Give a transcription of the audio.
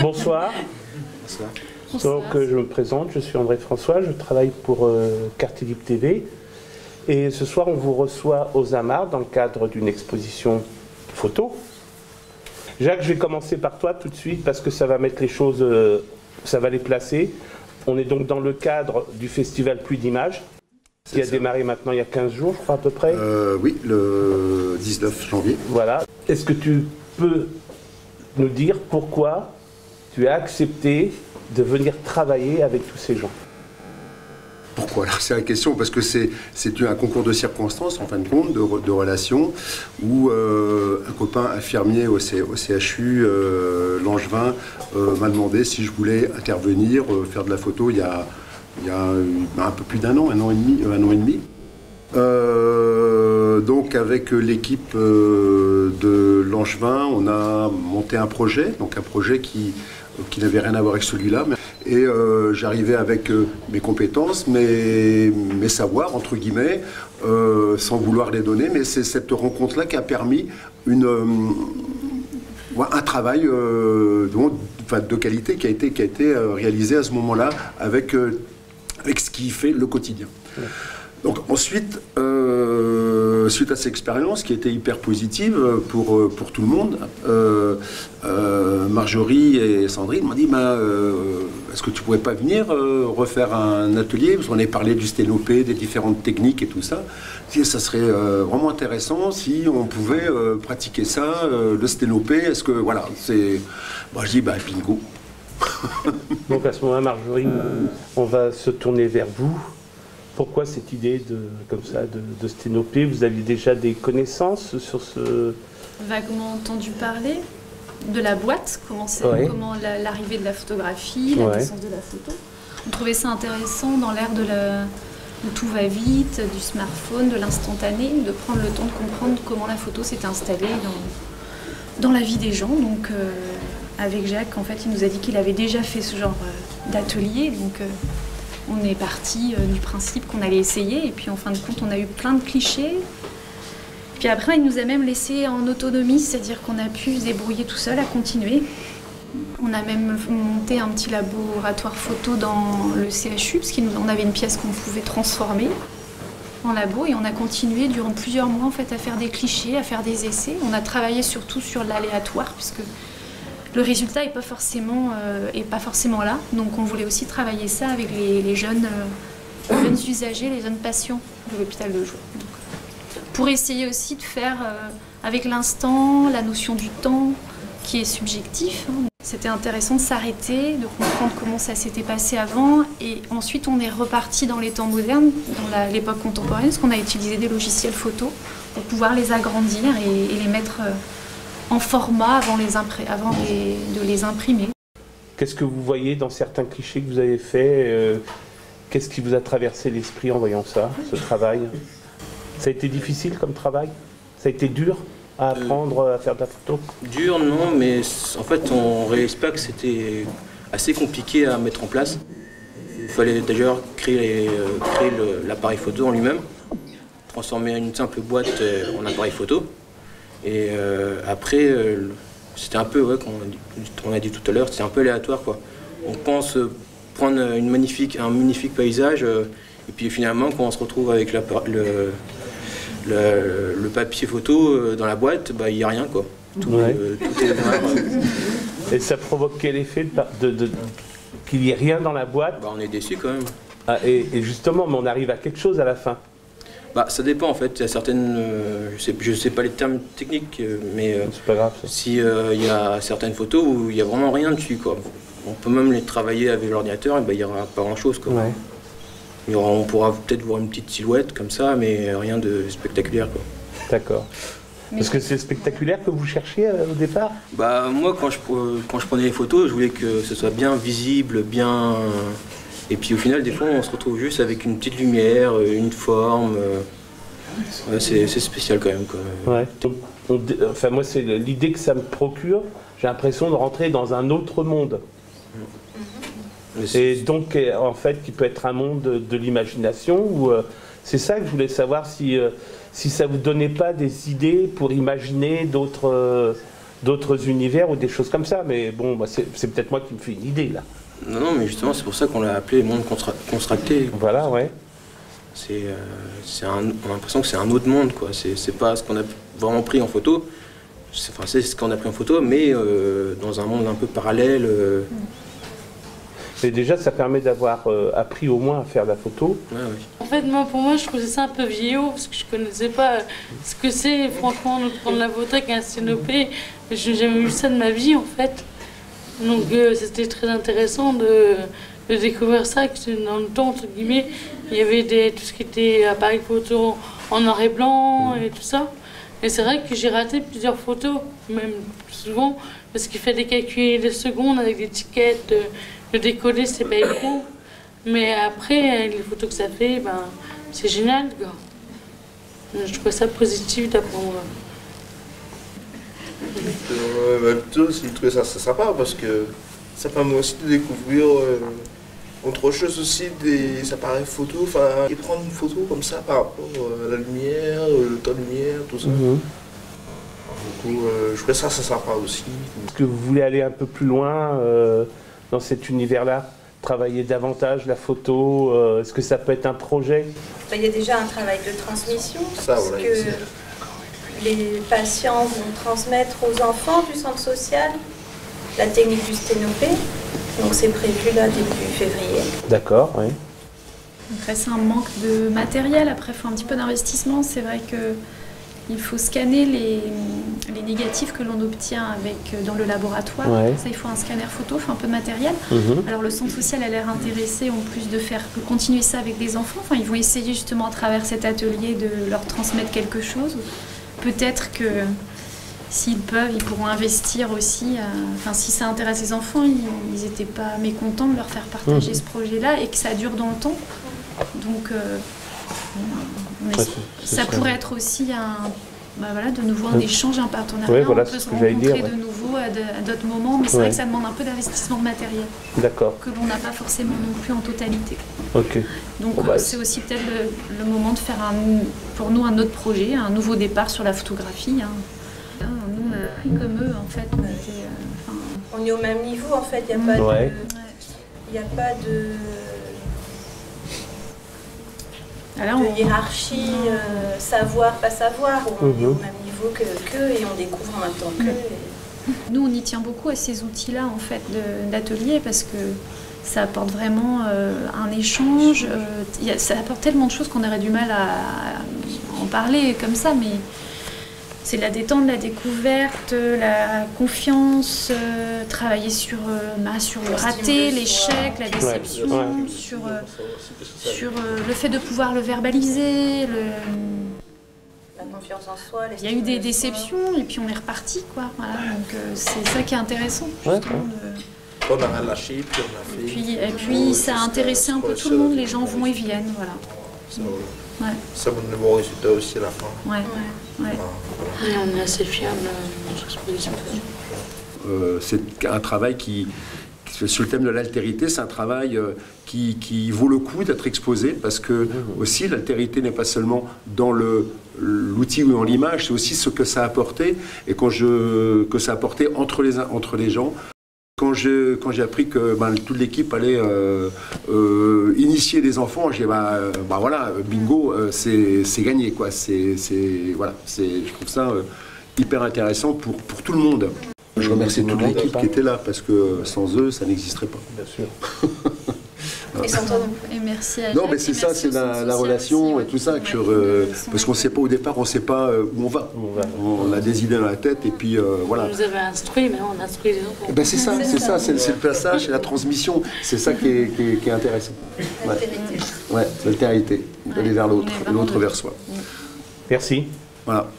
Bonsoir. Bonsoir. Donc je me présente, je suis André François, je travaille pour Quartier Libre TV. Et ce soir, on vous reçoit aux Amarres dans le cadre d'une exposition photo. Jacques, je vais commencer par toi tout de suite parce que ça va mettre les choses, ça va les placer. On est donc dans le cadre du festival Pluie d'Images, qui a démarré maintenant il y a 15 jours, je crois à peu près. Oui, le 19 janvier. Voilà. Est-ce que tu peux nous dire pourquoi tu as accepté de venir travailler avec tous ces gens? Pourquoi? C'est la question, parce que c'est un concours de circonstances, en fin de compte, de relations, où un copain infirmier au CHU, Langevin, m'a demandé si je voulais intervenir, faire de la photo il y a un peu plus d'un an, un an et demi. Donc avec l'équipe de Langevin, on a monté un projet, qui n'avait rien à voir avec celui-là. Et j'arrivais avec mes compétences, mes savoirs, entre guillemets, sans vouloir les donner. Mais c'est cette rencontre-là qui a permis un travail de qualité qui a été réalisé à ce moment-là avec ce qui fait le quotidien. Ouais. Donc ensuite, suite à cette expérience qui était hyper positive pour tout le monde, Marjorie et Sandrine m'ont dit est-ce que tu pourrais pas venir refaire un atelier, parce qu'on avait parlé du sténopé, des différentes techniques et tout ça. Ça serait vraiment intéressant si on pouvait pratiquer ça, le sténopé. Est-ce que voilà, c'est... Moi je dis bingo. Donc à ce moment-là, Marjorie, on va se tourner vers vous. Pourquoi cette idée de sténopé? Vous aviez déjà des connaissances sur ce... Vaguement entendu parler de la boîte, comment l'arrivée de la photographie, la naissance de la photo. On trouvait ça intéressant dans l'ère de tout va vite, du smartphone, de l'instantané, de prendre le temps de comprendre comment la photo s'était installée dans la vie des gens. Donc avec Jacques, en fait, il nous a dit qu'il avait déjà fait ce genre d'atelier. Donc on est parti du principe qu'on allait essayer, et puis en fin de compte, on a eu plein de clichés. Puis après, il nous a même laissé en autonomie, c'est-à-dire qu'on a pu se débrouiller tout seul à continuer. On a même monté un petit laboratoire photo dans le CHU, parce qu'on avait une pièce qu'on pouvait transformer en labo, et on a continué durant plusieurs mois en fait, à faire des clichés, à faire des essais. On a travaillé surtout sur l'aléatoire, puisque le résultat n'est pas forcément là, donc on voulait aussi travailler ça avec les jeunes usagers, les jeunes patients de l'hôpital de jour. Donc, pour essayer aussi de faire avec l'instant, la notion du temps qui est subjectif. C'était intéressant de s'arrêter, de comprendre comment ça s'était passé avant, et ensuite on est reparti dans les temps modernes, dans l'époque contemporaine, parce qu'on a utilisé des logiciels photo pour pouvoir les agrandir et les mettre en format avant de les imprimer. Qu'est-ce que vous voyez dans certains clichés que vous avez faits? Qu'est-ce qui vous a traversé l'esprit en voyant ça, ce travail? Ça a été difficile comme travail? Ça a été dur à apprendre à faire de la photo? Dur, non, mais en fait, on ne réalise pas que c'était assez compliqué à mettre en place. Il fallait d'ailleurs créer l'appareil photo en lui-même, transformer une simple boîte en appareil photo. Et après, c'était un peu, comme on a dit tout à l'heure, c'était un peu aléatoire, quoi. On pense prendre un magnifique paysage, et puis finalement, quand on se retrouve avec le papier photo dans la boîte, il n'y a rien, quoi. Tout est noir. Et ça provoque quel effet qu'il n'y ait rien dans la boîte? On est déçu quand même. Ah, et justement, mais on arrive à quelque chose à la fin. Ça dépend en fait, il y a certaines, je sais pas les termes techniques, mais c'est pas grave, si il y a certaines photos où il n'y a vraiment rien dessus, quoi. On peut même les travailler avec l'ordinateur, et il n'y aura pas grand chose, quoi. Ouais. On pourra peut-être voir une petite silhouette comme ça, mais rien de spectaculaire, quoi. D'accord. Parce que c'est spectaculaire que vous cherchiez au départ? Moi quand je prenais les photos, je voulais que ce soit bien visible, bien... Et puis au final, des fois, on se retrouve juste avec une petite lumière, une forme. C'est spécial quand même, quoi. Ouais. Moi, c'est l'idée que ça me procure. J'ai l'impression de rentrer dans un autre monde. Et donc, en fait, qui peut être un monde de l'imagination. C'est ça que je voulais savoir, si ça ne vous donnait pas des idées pour imaginer d'autres d'autres univers ou des choses comme ça. Mais bon, bah, c'est peut-être moi qui me fais une idée là. Non, mais justement, c'est pour ça qu'on l'a appelé monde contracté. Voilà, ouais. On a l'impression que c'est un autre monde, quoi. C'est pas ce qu'on a vraiment pris en photo. C'est ce qu'on a pris en photo, mais dans un monde un peu parallèle. Mais déjà, ça permet d'avoir appris au moins à faire la photo. Ouais, oui. En fait, pour moi, je trouvais ça un peu vieillot, parce que je connaissais pas ce que c'est, franchement, de prendre la photo avec un sténopé. Je n'ai jamais vu ça de ma vie, en fait. Donc, c'était très intéressant de découvrir ça, que dans le temps, entre guillemets, il y avait tout ce qui était appareil photo en noir et blanc et tout ça. Et c'est vrai que j'ai raté plusieurs photos, même souvent, parce qu'il fallait calculer les secondes avec des tickets. Le décoller, c'est pas évident. Mais après, les photos que ça fait, ben, c'est génial, quoi. Je trouve ça positif d'apprendre. Plutôt, j'ai trouvé ça sympa parce que ça permet aussi de découvrir autre chose aussi, des appareils photo, enfin, et prendre une photo comme ça par rapport à la lumière, le temps de lumière, tout ça. Du coup, je trouvais ça sympa aussi. Est-ce que vous voulez aller un peu plus loin dans cet univers-là, travailler davantage la photo, est-ce que ça peut être un projet? Il y a déjà un travail de transmission, Ça, parce voilà, que les patients vont transmettre aux enfants du centre social la technique du sténopé. Donc c'est prévu là début février. D'accord, oui. Après, c'est un manque de matériel. Après, il faut un petit peu d'investissement. C'est vrai qu'il faut scanner les négatifs que l'on obtient dans le laboratoire. Ouais. Ça, il faut un scanner photo, il faut un peu de matériel. Mhm. Alors, le centre social a l'air intéressé, en plus de continuer ça avec des enfants. Enfin, ils vont essayer justement à travers cet atelier de leur transmettre quelque chose. Peut-être que s'ils peuvent, ils pourront investir aussi. Enfin, si ça intéresse les enfants, ils n'étaient pas mécontents de leur faire partager ce projet-là et que ça dure dans le temps. Donc, ça pourrait être aussi de nouveau un échange, un partenariat. Ouais, voilà, on peut se ce que j'allais rencontrer dire, ouais. de nouveau à d'autres moments, mais c'est vrai que ça demande un peu d'investissement de matériel D'accord, que l'on n'a pas forcément non plus en totalité. ok. Donc Bon, bah, c'est aussi peut-être le moment de faire pour nous un autre projet, un nouveau départ sur la photographie. Nous, on a pris comme eux, en fait. On est au même niveau, en fait. Il n'y a pas Ouais. de hiérarchie, savoir, pas savoir. On est au même niveau qu'eux et on découvre en même temps qu'eux. Nous, on y tient beaucoup à ces outils-là, en fait, d'atelier, parce que ça apporte vraiment un échange. Ça apporte tellement de choses qu'on aurait du mal à en parler comme ça, mais c'est la détente, la découverte, la confiance, travailler sur le raté, l'échec, la déception, Ouais. sur le fait de pouvoir le verbaliser. La confiance en soi. Il y a eu des déceptions et puis on est reparti, quoi. Voilà, donc c'est ça qui est intéressant, justement. On a rien lâché, puis on a fait. Et puis ça a intéressé un peu tout le monde, les gens vont et viennent, voilà. Ça donne de bons résultats aussi à la fin. Ouais. Et on est assez fiers de notre exposition. C'est un travail sur le thème de l'altérité, c'est un travail qui vaut le coup d'être exposé parce que aussi l'altérité n'est pas seulement dans l'outil ou dans l'image, c'est aussi ce que ça a apporté et que ça a apporté entre les gens. Quand j'ai appris que toute l'équipe allait initier des enfants, j'ai dit voilà, bingo, c'est gagné, quoi. Voilà, je trouve ça hyper intéressant pour tout le monde. Je remercie toute l'équipe qui était là parce que sans eux, ça n'existerait pas. Bien sûr. Et sans toi non Et merci à Non, Jacques, mais c'est et ça, merci c'est au centre la social relation aussi, et tout ça. Parce qu'on ne sait pas au départ, on ne sait pas où on va. On a des idées dans la tête et puis voilà. On nous avait instruits, mais on instruit les enfants. Ben c'est ça, c'est le passage, c'est la transmission. C'est ça qui est intéressant. Ouais, l'altérité, d'aller vers l'autre, et l'autre vers soi. Merci. Voilà.